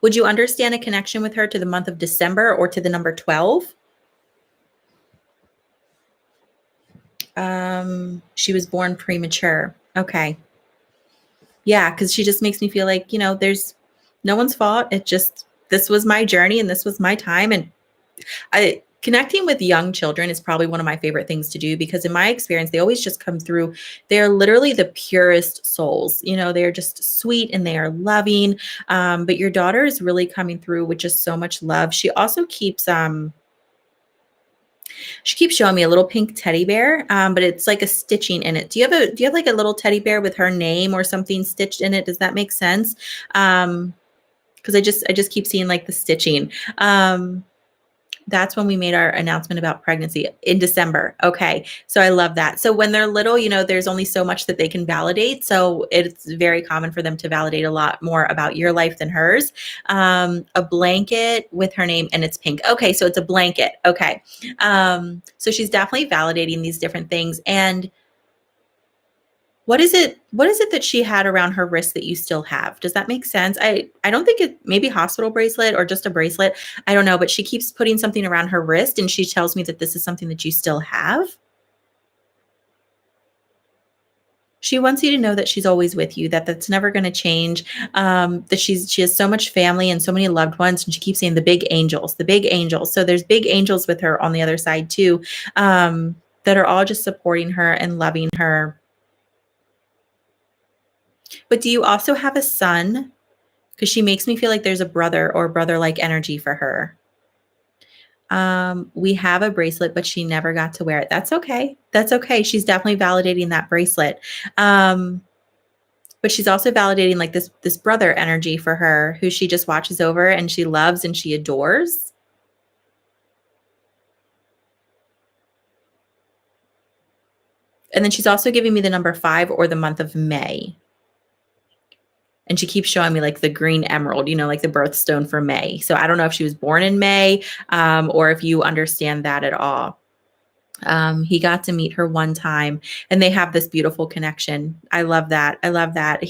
[SPEAKER 1] Would you understand a connection with her to the month of December or to the number 12? She was born premature. Okay. Yeah, because she just makes me feel like, there's no one's fault. This was my journey and this was my time. And connecting with young children is probably one of my favorite things to do because in my experience, they always just come through. They're literally the purest souls. They're just sweet and they are loving. But your daughter is really coming through with just so much love. She also keeps showing me a little pink teddy bear, but it's like a stitching in it. Do you have like a little teddy bear with her name or something stitched in it? Does that make sense? Because I just keep seeing like the stitching. That's when we made our announcement about pregnancy in December. Okay. So I love that. So when they're little, there's only so much that they can validate. So it's very common for them to validate a lot more about your life than hers. A blanket with her name and it's pink. Okay. So it's a blanket. Okay. So she's definitely validating these different things. And what is it that she had around her wrist that you still have? Does that make sense? I don't think it, maybe hospital bracelet or just a bracelet. I don't know, but she keeps putting something around her wrist and she tells me that this is something that you still have. She wants you to know that she's always with you, that that's never going to change. That she has so much family and so many loved ones, and she keeps saying the big angels, the big angels. So there's big angels with her on the other side too, that are all just supporting her and loving her. But do you also have a son? Because she makes me feel like there's a brother or brother-like energy for her. We have a bracelet, but she never got to wear it. That's okay. That's okay. She's definitely validating that bracelet. But she's also validating like this brother energy for her, who she just watches over and she loves and she adores. And then she's also giving me the number 5 or the month of May. And she keeps showing me like the green emerald, like the birthstone for May. So I don't know if she was born in May, or if you understand that at all. He got to meet her one time and they have this beautiful connection. I love that. I love that.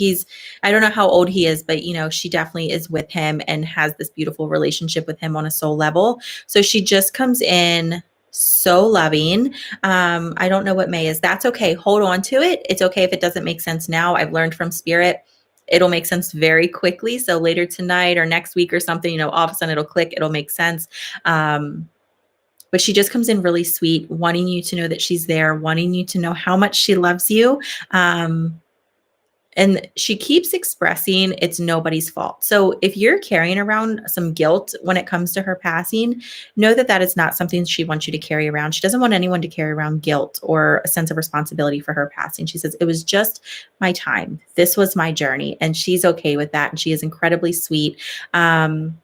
[SPEAKER 1] I don't know how old he is, but she definitely is with him and has this beautiful relationship with him on a soul level. So she just comes in so loving. I don't know what May is. That's okay. Hold on to it. It's okay if it doesn't make sense now. I've learned from spirit. It'll make sense very quickly. So later tonight or next week or something, all of a sudden it'll click. It'll make sense. But she just comes in really sweet, wanting you to know that she's there, wanting you to know how much she loves you. And she keeps expressing it's nobody's fault. So if you're carrying around some guilt when it comes to her passing, know that that is not something she wants you to carry around. She doesn't want anyone to carry around guilt or a sense of responsibility for her passing. She says, it was just my time. This was my journey. And she's okay with that. And she is incredibly sweet. He'll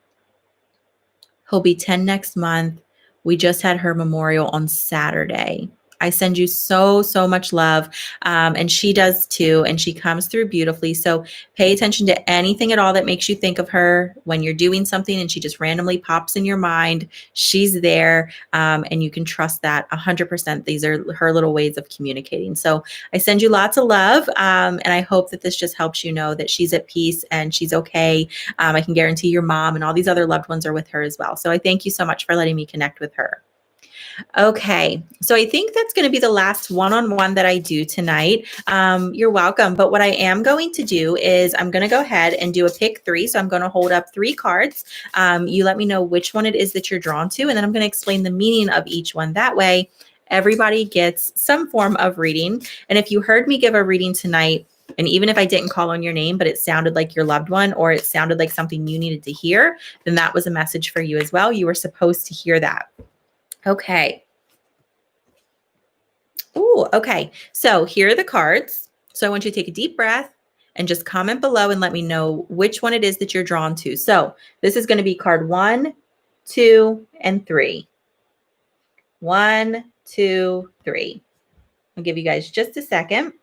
[SPEAKER 1] be 10 next month. We just had her memorial on Saturday. I send you so, so much love. And she does too. And she comes through beautifully. So pay attention to anything at all that makes you think of her when you're doing something and she just randomly pops in your mind. She's there. And you can trust that 100%. These are her little ways of communicating. So I send you lots of love. And I hope that this just helps you know that she's at peace and she's okay. I can guarantee your mom and all these other loved ones are with her as well. So I thank you so much for letting me connect with her. Okay, so I think that's going to be the last one-on-one that I do tonight. You're welcome. But what I am going to do is I'm going to go ahead and do a pick 3. So I'm going to hold up 3 cards. You let me know which one it is that you're drawn to, and then I'm going to explain the meaning of each one. That way, everybody gets some form of reading. And if you heard me give a reading tonight, and even if I didn't call on your name, but it sounded like your loved one or it sounded like something you needed to hear, then that was a message for you as well. You were supposed to hear that. Okay. Oh, okay. So here are the cards. So I want you to take a deep breath and just comment below and let me know which one it is that you're drawn to. So this is going to be card 1, 2, and 3. 1, 2, 3. I'll give you guys just a second.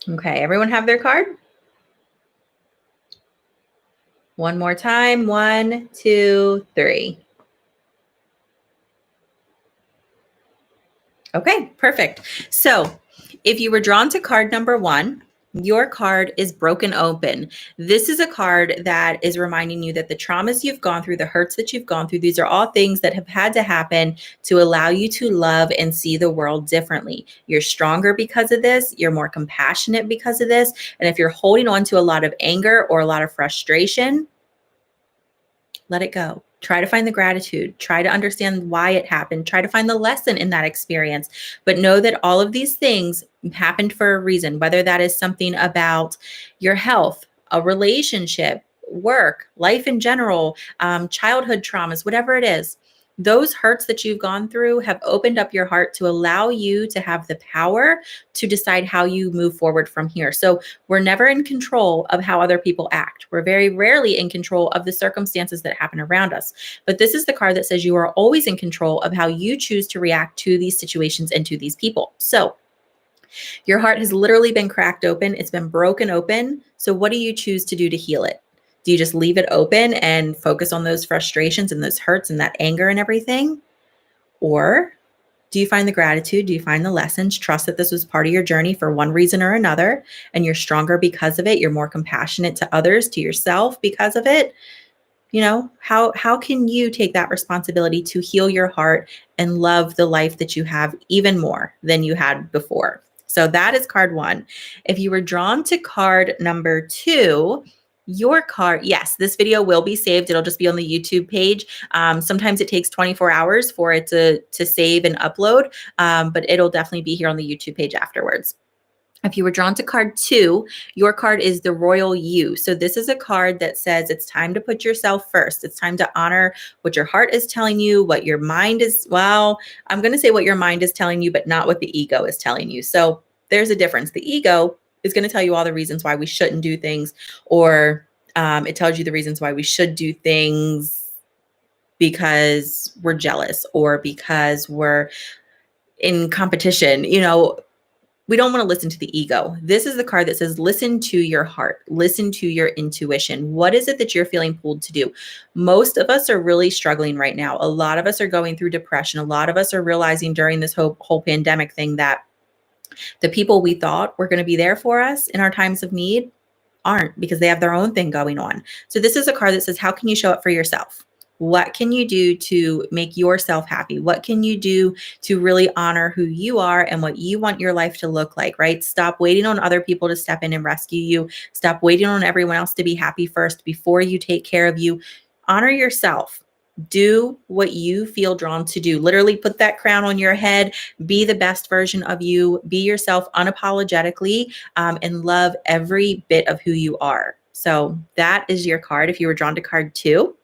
[SPEAKER 1] Okay, everyone have their card? One more time. 1, 2, 3. Okay, perfect. So if you were drawn to card number 1, your card is broken open. This is a card that is reminding you that the traumas you've gone through, the hurts that you've gone through, these are all things that have had to happen to allow you to love and see the world differently. You're stronger because of this. You're more compassionate because of this. And if you're holding on to a lot of anger or a lot of frustration, let it go. Try to find the gratitude. Try to understand why it happened. Try to find the lesson in that experience. But know that all of these things happened for a reason, whether that is something about your health, a relationship, work, life in general, childhood traumas, whatever it is. Those hurts that you've gone through have opened up your heart to allow you to have the power to decide how you move forward from here. So we're never in control of how other people act. We're very rarely in control of the circumstances that happen around us. But this is the card that says you are always in control of how you choose to react to these situations and to these people. So your heart has literally been cracked open. It's been broken open. So what do you choose to do to heal it? Do you just leave it open and focus on those frustrations and those hurts and that anger and everything? Or Do you find the gratitude? Do you find the lessons? Trust that this was part of your journey for one reason or another, and you're stronger because of it. You're more compassionate to others, to yourself because of it. You know, how can you take that responsibility to heal your heart and love the life that you have even more than you had before? So that is card one. If you were drawn to card number two, your card, yes, this video will be saved. It'll just be on the YouTube page. Sometimes it takes 24 hours for it to save and upload, but it'll definitely be here on the YouTube page afterwards. If you were drawn to card two, your card is the Royal You. So this is a card that says it's time to put yourself first. It's time to honor what your heart is telling you, what your mind is, well, I'm going to say what your mind is telling you, but not what the ego is telling you. So there's a difference. The ego is going to tell you all the reasons why we shouldn't do things, or it tells you the reasons why we should do things because we're jealous or because we're in competition. You know, we don't want to listen to the ego. This is the card that says, listen to your heart, listen to your intuition. What is it that you're feeling pulled to do? Most of us are really struggling right now. A lot of us are going through depression. A lot of us are realizing during this whole pandemic thing that the people we thought were going to be there for us in our times of need aren't, because they have their own thing going on. So this is a card that says, how can you show up for yourself? What can you do to make yourself happy? What can you do to really honor who you are and what you want your life to look like, right? Stop waiting on other people to step in and rescue you. Stop waiting on everyone else to be happy first before you take care of you. Honor yourself. Do what you feel drawn to do. Literally put that crown on your head. Be the best version of you. Be yourself unapologetically, and love every bit of who you are. So that is your card if you were drawn to card two.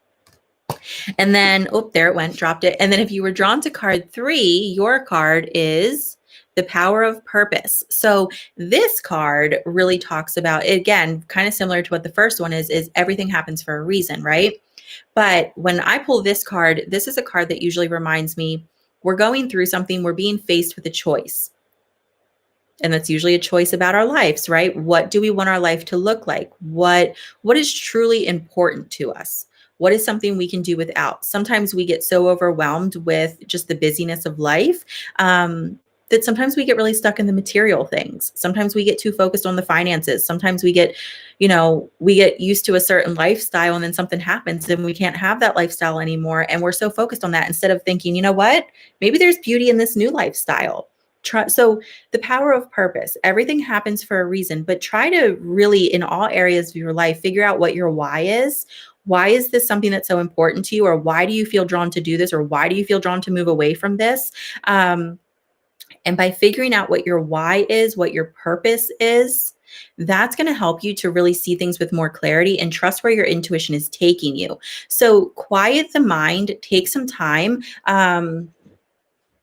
[SPEAKER 1] And then, oh, there it went, dropped it. And then if you were drawn to card three, your card is the Power of Purpose. So this card really talks about, again, kind of similar to what the first one is everything happens for a reason, right? But when I pull this card, this is a card that usually reminds me we're going through something, we're being faced with a choice. And that's usually a choice about our lives, right? What do we want our life to look like? What is truly important to us? What is something we can do without? Sometimes we get so overwhelmed with just the busyness of life that sometimes we get really stuck in the material things. Sometimes we get too focused on the finances. Sometimes we get used to a certain lifestyle, and then something happens and we can't have that lifestyle anymore. And we're so focused on that instead of thinking, you know what? Maybe there's beauty in this new lifestyle. So the power of purpose, everything happens for a reason, but try to really, in all areas of your life, figure out what your why is. Why is this something that's so important to you? Or why do you feel drawn to do this? Or why do you feel drawn to move away from this? And by figuring out what your why is, what your purpose is, that's going to help you to really see things with more clarity and trust where your intuition is taking you. So quiet the mind, take some time.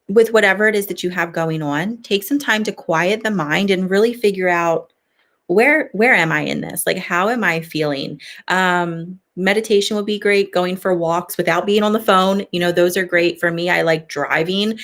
[SPEAKER 1] With whatever it is that you have going on, take some time to quiet the mind and really figure out where am I in this? Like, how am I feeling? Meditation would be great. Going for walks without being on the phone. You know, those are great for me. I like driving,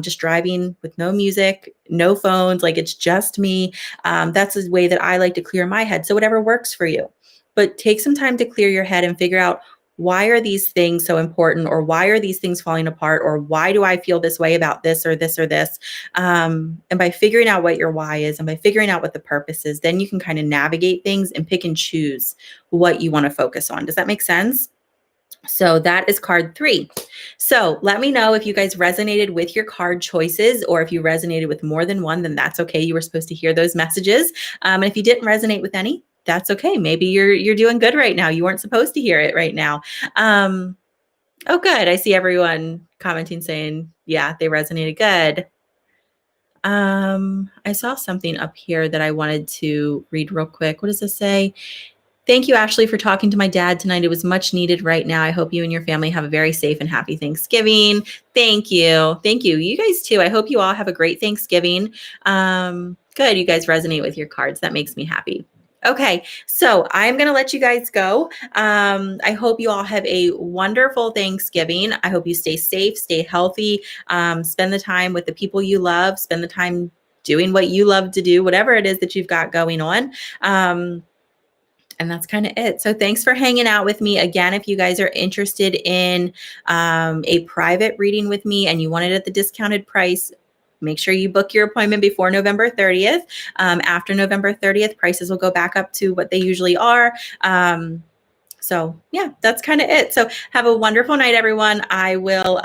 [SPEAKER 1] just driving with no music, no phones. Like, it's just me. That's a way that I like to clear my head. So whatever works for you, but take some time to clear your head and figure out, why are these things so important? Or why are these things falling apart? Or why do I feel this way about this or this or this? And by figuring out what your why is and by figuring out what the purpose is, then you can kind of navigate things and pick and choose what you want to focus on. Does that make sense? So that is card three. So let me know if you guys resonated with your card choices, or if you resonated with more than one, then that's okay. You were supposed to hear those messages. And if you didn't resonate with any, that's okay. Maybe you're doing good right now. You weren't supposed to hear it right now. Oh, good. I see everyone commenting saying, yeah, they resonated. Good. I saw something up here that I wanted to read real quick. What does this say? Thank you, Ashley, for talking to my dad tonight. It was much needed right now. I hope you and your family have a very safe and happy Thanksgiving. Thank you. Thank you. You guys too. I hope you all have a great Thanksgiving. Good. You guys resonate with your cards. That makes me happy. Okay, so I'm going to let you guys go. I hope you all have a wonderful Thanksgiving. I hope you stay safe, stay healthy, spend the time with the people you love, spend the time doing what you love to do, whatever it is that you've got going on. And that's kind of it. So thanks for hanging out with me. Again, if you guys are interested in a private reading with me and you want it at the discounted price, make sure you book your appointment before November 30th. After November 30th, prices will go back up to what they usually are. So yeah, that's kind of it. So have a wonderful night, everyone. I will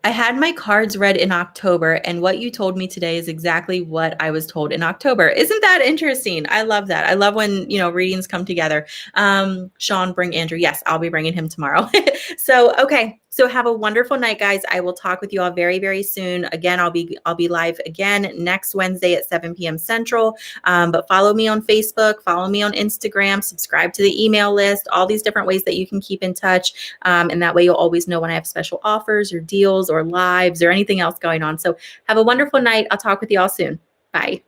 [SPEAKER 1] I had my cards read in October, and what you told me today is exactly what I was told in October. Isn't that interesting? I love that. I love when, readings come together. Sean, bring Andrew. Yes, I'll be bringing him tomorrow. So, okay. So have a wonderful night, guys. I will talk with you all very, very soon. Again, I'll be live again next Wednesday at 7 p.m. Central. But follow me on Facebook, follow me on Instagram, subscribe to the email list, all these different ways that you can keep in touch. And that way you'll always know when I have special offers or deals or lives or anything else going on. So have a wonderful night. I'll talk with you all soon. Bye.